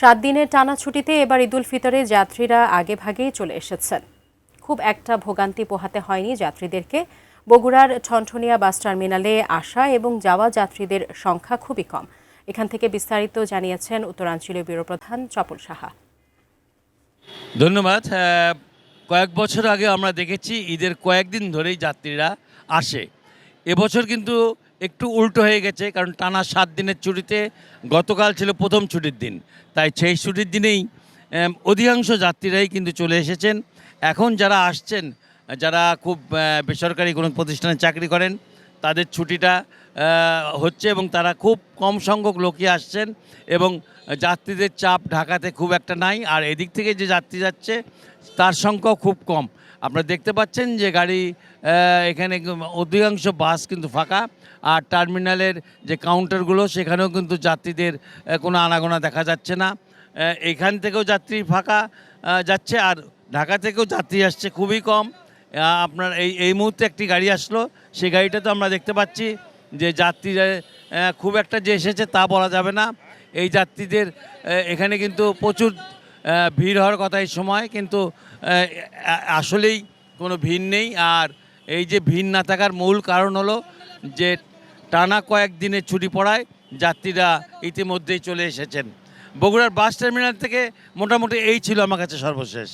7 দিনের টানা ছুটিতে এবার ঈদুল ফিতরে যাত্রীরা আগেভাগেই চলে এসেছেন। খুব একটা ভোগান্তি পোহাতে হয়নি যাত্রীদেরকে। বগুড়ার ঠনঠনিয়া বাস টার্মিনালে আসা এবং যাওয়া যাত্রীদের সংখ্যা খুবই কম। এখান থেকে বিস্তারিত জানিয়েছেন উত্তরাঞ্চলীয় ব্যুরো প্রধান চপল সাহা। ধন্যবাদ। কয়েক বছর আগে আমরা দেখেছি ঈদের কয়েকদিন ধরেই যাত্রীরা আসে। এবছর কিন্তু একটু উল্টো হয়ে গেছে, কারণ টানা 7 দিনের ছুটিতে গতকাল ছিল প্রথম ছুটির দিন, তাই সেই ছুটির দিনেই অধিকাংশ যাত্রীরাই কিন্তু চলে এসেছেন। এখন যারা আসছেন, যারা খুব বেসরকারি কোনো প্রতিষ্ঠানে চাকরি করেন, তাদের ছুটিটা হচ্ছে এবং তারা খুব কম সংখ্যক লোকই আসছেন এবং যাত্রীদের চাপ ঢাকাতে খুব একটা নাই। আর এদিক থেকে যে যাত্রী যাচ্ছে তার সংখ্যাও খুব কম। আপনারা দেখতে পাচ্ছেন যে গাড়ি এখানে অধিকাংশ বাস কিন্তু ফাঁকা, আর টার্মিনালের যে কাউন্টারগুলো সেখানেও কিন্তু যাত্রীদের কোনো আনাগোনা দেখা যাচ্ছে না। এখান থেকেও যাত্রী ফাঁকা যাচ্ছে, আর ঢাকা থেকেও যাত্রী আসছে খুবই কম। আপনার এই মুহূর্তে একটি গাড়ি আসলো, সেই গাড়িটা তো আমরা দেখতে পাচ্ছি যে যাত্রীরা খুব একটা যে এসেছে তা বলা যাবে না। এই যাত্রীদের এখানে কিন্তু প্রচুর ভিড় হওয়ার কথা এই সময়, কিন্তু আসলেই কোনো ভিড় নেই। আর এই যে ভিড় না থাকার মূল কারণ হলো যে টানা কয়েকদিনের ছুটি পড়ায় যাত্রীরা ইতিমধ্যেই চলে এসেছেন। বগুড়ার বাস টার্মিনাল থেকে মোটামুটি এই ছিল আমার কাছে সর্বশেষ।